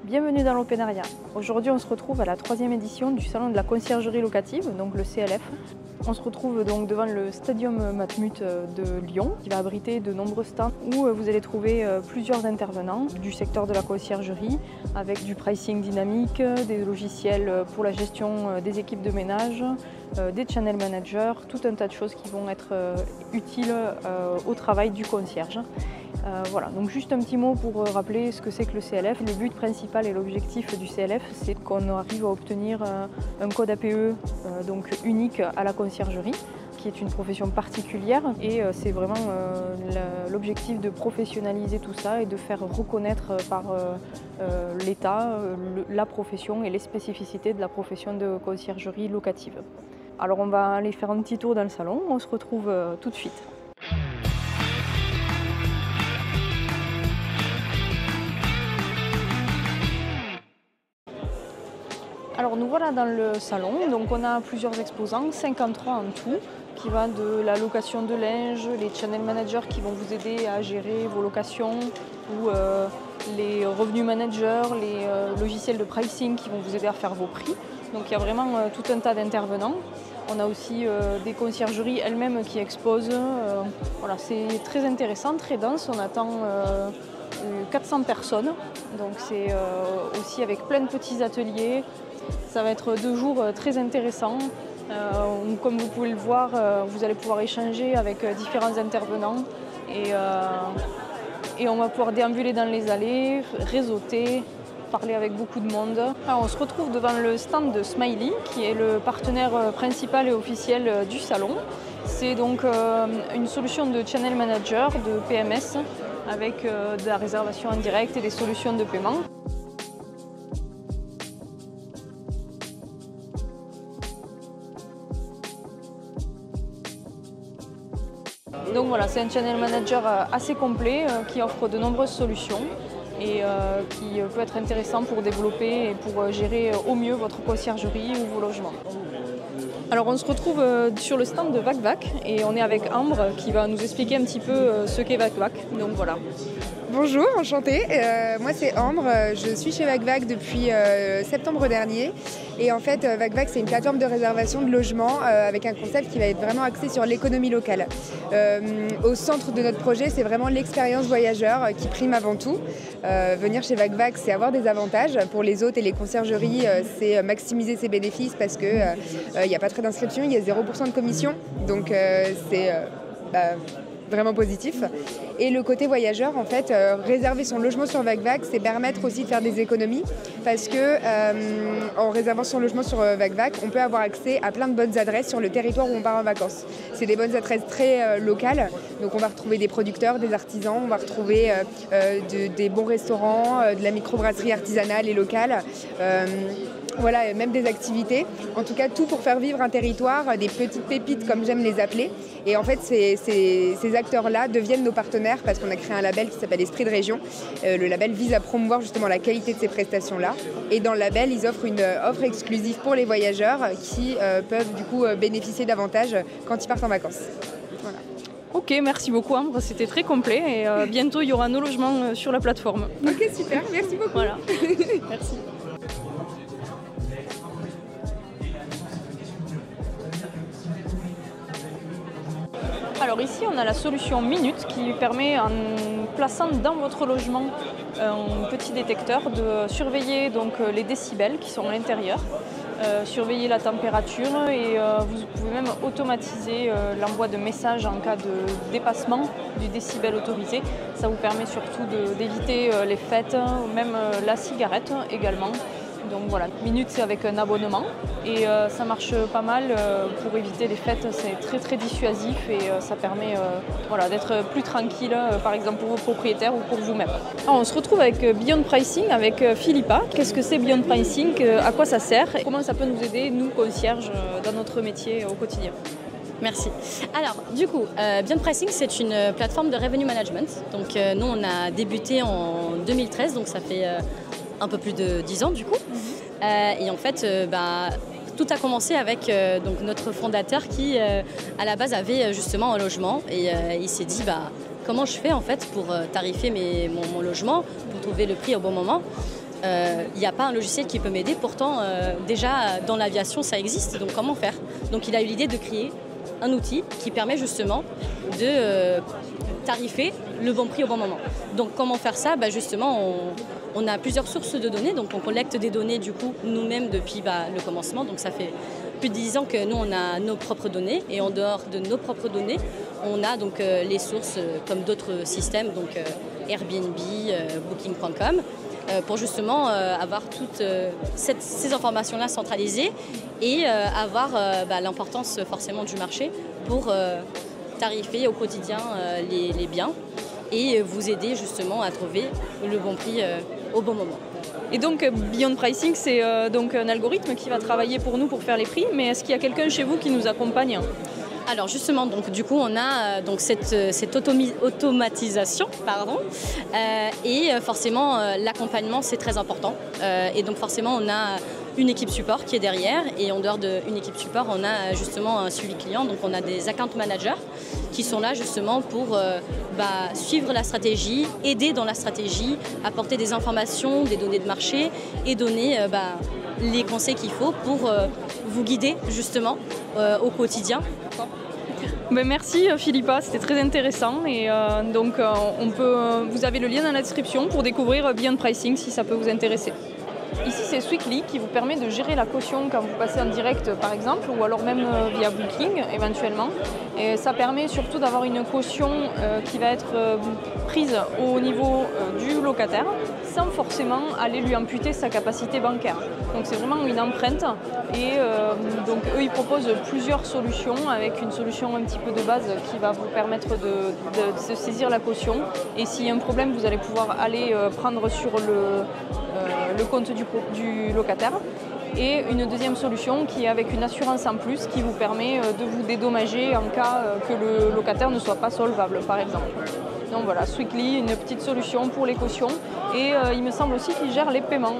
Bienvenue dans l'Openariat. Aujourd'hui, on se retrouve à la 3e édition du Salon de la conciergerie locative, donc le CLF. On se retrouve donc devant le Stadium Matmut de Lyon, qui va abriter de nombreux stands où vous allez trouver plusieurs intervenants du secteur de la conciergerie, avec du pricing dynamique, des logiciels pour la gestion des équipes de ménage, des channel managers, tout un tas de choses qui vont être utiles au travail du concierge. Voilà, donc juste un petit mot pour rappeler ce que c'est que le CLF. Le but principal et l'objectif du CLF, c'est qu'on arrive à obtenir un code APE donc unique à la conciergerie, qui est une profession particulière, et c'est vraiment l'objectif de professionnaliser tout ça et de faire reconnaître par l'État la profession et les spécificités de la profession de conciergerie locative. Alors on va aller faire un petit tour dans le salon, on se retrouve tout de suite. Alors nous voilà dans le salon, donc on a plusieurs exposants, 53 en tout, qui va de la location de linge, les channel managers qui vont vous aider à gérer vos locations, ou les revenus managers, les logiciels de pricing qui vont vous aider à faire vos prix. Donc il y a vraiment tout un tas d'intervenants. On a aussi des conciergeries elles-mêmes qui exposent. Voilà, c'est très intéressant, très dense, on attend 400 personnes, donc c'est aussi avec plein de petits ateliers. Ça va être 2 jours très intéressants. Comme vous pouvez le voir, vous allez pouvoir échanger avec différents intervenants et on va pouvoir déambuler dans les allées, réseauter, parler avec beaucoup de monde. Alors, on se retrouve devant le stand de Smiley, qui est le partenaire principal et officiel du salon. C'est donc une solution de channel manager, de PMS, avec de la réservation en direct et des solutions de paiement. Donc voilà, c'est un channel manager assez complet qui offre de nombreuses solutions et qui peut être intéressant pour développer et pour gérer au mieux votre conciergerie ou vos logements. Alors on se retrouve sur le stand de VacVac et on est avec Ambre qui va nous expliquer un petit peu ce qu'est VacVac. Donc voilà. Bonjour, enchantée. Moi c'est Ambre, je suis chez VacVac depuis septembre dernier. Et en fait, VacVac c'est une plateforme de réservation de logements avec un concept qui va être vraiment axé sur l'économie locale. Au centre de notre projet, c'est vraiment l'expérience voyageur qui prime avant tout. Venir chez VacVac, c'est avoir des avantages. Pour les hôtes et les conciergeries, c'est maximiser ses bénéfices parce qu'il n'y a pas de frais d'inscription, il y a 0% de commission. Donc c'est vraiment positif. Et le côté voyageur, en fait, réserver son logement sur VacVac, c'est permettre aussi de faire des économies parce que en réservant son logement sur VacVac, on peut avoir accès à plein de bonnes adresses sur le territoire où on part en vacances. C'est des bonnes adresses très locales, donc on va retrouver des producteurs, des artisans, on va retrouver des bons restaurants, de la microbrasserie artisanale et locale. Voilà, même des activités. En tout cas, tout pour faire vivre un territoire, des petites pépites comme j'aime les appeler. Et en fait, ces acteurs-là deviennent nos partenaires parce qu'on a créé un label qui s'appelle Esprit de Région. Le label vise à promouvoir justement la qualité de ces prestations-là. Et dans le label, ils offrent une offre exclusive pour les voyageurs qui peuvent du coup bénéficier davantage quand ils partent en vacances. Voilà. Ok, merci beaucoup Ambre, c'était très complet et bientôt il y aura nos logements sur la plateforme. Ok, super, merci beaucoup. Voilà, merci. Alors ici on a la solution Minute qui permet en plaçant dans votre logement un petit détecteur de surveiller donc les décibels qui sont à l'intérieur, surveiller la température et vous pouvez même automatiser l'envoi de messages en cas de dépassement du décibel autorisé. Ça vous permet surtout d'éviter les fêtes, même la cigarette également. Donc voilà, Minute c'est avec un abonnement et ça marche pas mal pour éviter les fêtes, c'est très très dissuasif et ça permet voilà, d'être plus tranquille par exemple pour vos propriétaires ou pour vous-même. On se retrouve avec Beyond Pricing avec Philippa. Qu'est-ce que c'est Beyond Pricing? À quoi ça sert? Et comment ça peut nous aider, nous concierges, dans notre métier au quotidien? Merci. Alors, du coup, Beyond Pricing, c'est une plateforme de revenue management. Donc, nous, on a débuté en 2013, donc ça fait un peu plus de 10 ans, du coup. Et en fait, tout a commencé avec donc notre fondateur qui, à la base, avait justement un logement. Et il s'est dit, comment je fais en fait pour tarifer mon logement, pour trouver le prix au bon moment. il n'y a pas un logiciel qui peut m'aider, pourtant déjà dans l'aviation ça existe, donc comment faire? Donc il a eu l'idée de créer un outil qui permet justement de tarifer le bon prix au bon moment. Donc comment faire ça? Justement on a plusieurs sources de données, donc on collecte des données du coup nous-mêmes depuis le commencement, donc ça fait plus de 10 ans que nous on a nos propres données, et en dehors de nos propres données on a donc les sources comme d'autres systèmes, donc Airbnb, Booking.com, pour justement avoir toutes ces informations-là centralisées et avoir l'importance forcément du marché pour tarifer au quotidien les biens et vous aider justement à trouver le bon prix au bon moment. Et donc Beyond Pricing, c'est donc un algorithme qui va travailler pour nous pour faire les prix, mais est-ce qu'il y a quelqu'un chez vous qui nous accompagne? Alors justement, donc du coup, on a donc cette automatisation, et forcément l'accompagnement c'est très important. Et donc forcément, on a une équipe support qui est derrière, et en dehors d'une équipe support, on a justement un suivi client. Donc on a des account managers qui sont là justement pour suivre la stratégie, aider dans la stratégie, apporter des informations, des données de marché et donner les conseils qu'il faut pour vous guider justement au quotidien. Merci Philippa, c'était très intéressant, et donc vous avez le lien dans la description pour découvrir Beyond Pricing si ça peut vous intéresser. Ici c'est Sweetly qui vous permet de gérer la caution quand vous passez en direct par exemple, ou alors même via Booking éventuellement. Et ça permet surtout d'avoir une caution qui va être prise au niveau du locataire sans forcément aller lui amputer sa capacité bancaire. Donc c'est vraiment une empreinte, et donc eux ils proposent plusieurs solutions avec une solution un petit peu de base qui va vous permettre de se saisir la caution, et s'il y a un problème vous allez pouvoir aller prendre sur le compte du locataire, et une deuxième solution qui est avec une assurance en plus qui vous permet de vous dédommager en cas que le locataire ne soit pas solvable par exemple. Donc voilà, Sweetly, une petite solution pour les cautions, et il me semble aussi qu'ils gèrent les paiements.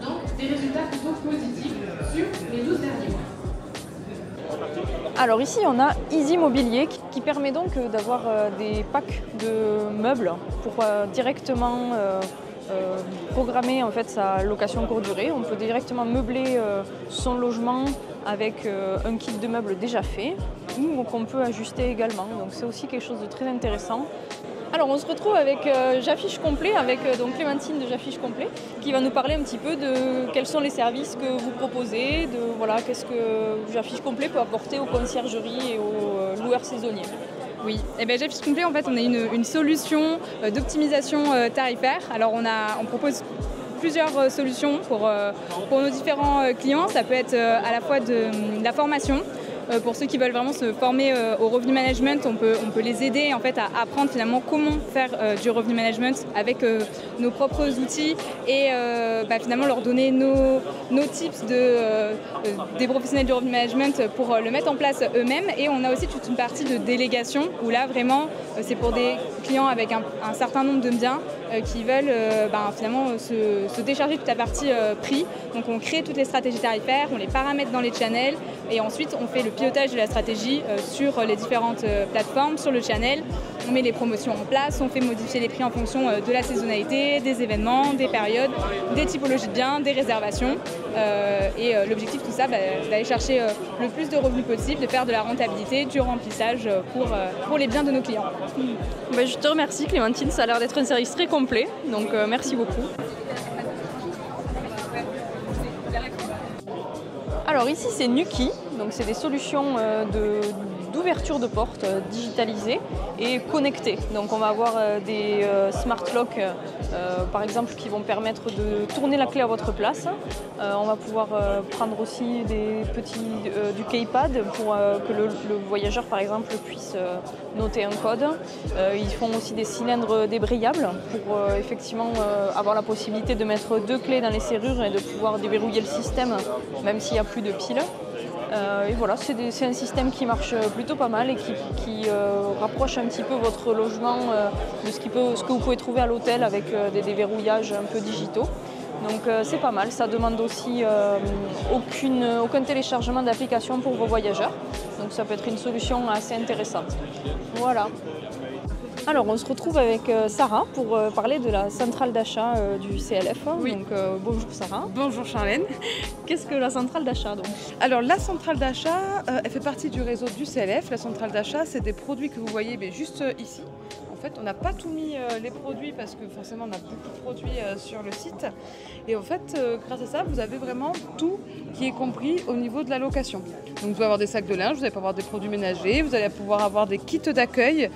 Donc des résultats plutôt positifs sur les 12 derniers mois. Alors ici on a Easy Mobilier qui permet donc d'avoir des packs de meubles pour directement programmer en fait sa location courte durée. On peut directement meubler son logement avec un kit de meubles déjà fait, ou qu'on peut ajuster également. Donc c'est aussi quelque chose de très intéressant. Alors on se retrouve avec J'affiche complet, avec donc Clémentine de J'affiche complet, qui va nous parler un petit peu de quels sont les services que vous proposez, qu'est-ce que J'affiche complet peut apporter aux conciergeries et aux loueurs saisonniers. Oui, J'affiche complet, en fait, on a une solution d'optimisation tarifaire. Alors on propose plusieurs solutions pour nos différents clients. Ça peut être à la fois de la formation. Pour ceux qui veulent vraiment se former au revenu management, on peut les aider en fait à apprendre finalement comment faire du revenu management avec nos propres outils, et finalement leur donner nos tips des professionnels du revenu management pour le mettre en place eux-mêmes. Et on a aussi toute une partie de délégation où là vraiment c'est pour des clients avec un certain nombre de biens qui veulent finalement se décharger toute la partie prix. Donc on crée toutes les stratégies tarifaires, on les paramètre dans les channels, et ensuite on fait le pilotage de la stratégie sur les différentes plateformes, sur le channel. On met les promotions en place, on fait modifier les prix en fonction de la saisonnalité, des événements, des périodes, des typologies de biens, des réservations. Et l'objectif de tout ça, c'est d'aller chercher le plus de revenus possible, de faire de la rentabilité, du remplissage pour les biens de nos clients. Je te remercie Clémentine, ça a l'air d'être un service très complet, donc merci beaucoup. Alors ici c'est Nuki, donc c'est des solutions d'ouverture de portes digitalisées et connectées. Donc on va avoir des smart locks par exemple qui vont permettre de tourner la clé à votre place. On va pouvoir prendre aussi du keypad pour que le voyageur par exemple puisse noter un code. Ils font aussi des cylindres débrayables pour effectivement avoir la possibilité de mettre 2 clés dans les serrures et de pouvoir déverrouiller le système même s'il n'y a plus de piles. Et voilà, c'est un système qui marche plutôt pas mal et qui rapproche un petit peu votre logement de ce que vous pouvez trouver à l'hôtel avec des déverrouillages un peu digitaux. Donc c'est pas mal, ça demande aussi aucun téléchargement d'application pour vos voyageurs. Donc ça peut être une solution assez intéressante. Voilà. Alors, on se retrouve avec Sarah pour parler de la centrale d'achat du CLF. Oui. Donc, bonjour Sarah. Bonjour Charlène. Qu'est-ce que la centrale d'achat donc? Alors la centrale d'achat, elle fait partie du réseau du CLF. La centrale d'achat, c'est des produits que vous voyez juste ici. En fait, on n'a pas tout mis les produits parce que forcément on a beaucoup de produits sur le site. Et en fait, grâce à ça, vous avez vraiment tout qui est compris au niveau de la location. Donc vous allez avoir des sacs de linge, vous allez pouvoir avoir des produits ménagers, vous allez pouvoir avoir des kits d'accueil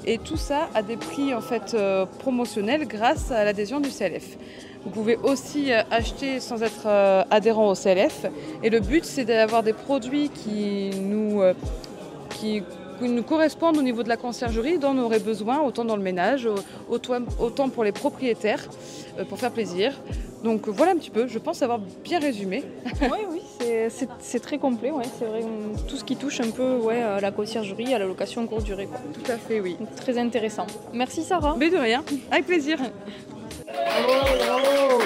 et tout ça à des prix en fait promotionnels grâce à l'adhésion du CLF. Vous pouvez aussi acheter sans être adhérent au CLF. Et le but, c'est d'avoir des produits qui nous correspondent au niveau de la conciergerie, dont on aurait besoin, autant dans le ménage, autant pour les propriétaires, pour faire plaisir. Donc voilà un petit peu, je pense avoir bien résumé. Oui, c'est très complet, ouais, c'est vrai. Tout ce qui touche un peu à la conciergerie, à la location courte durée. Quoi. Tout à fait, oui. Donc, très intéressant. Merci Sarah. Mais de rien, avec plaisir. Bravo.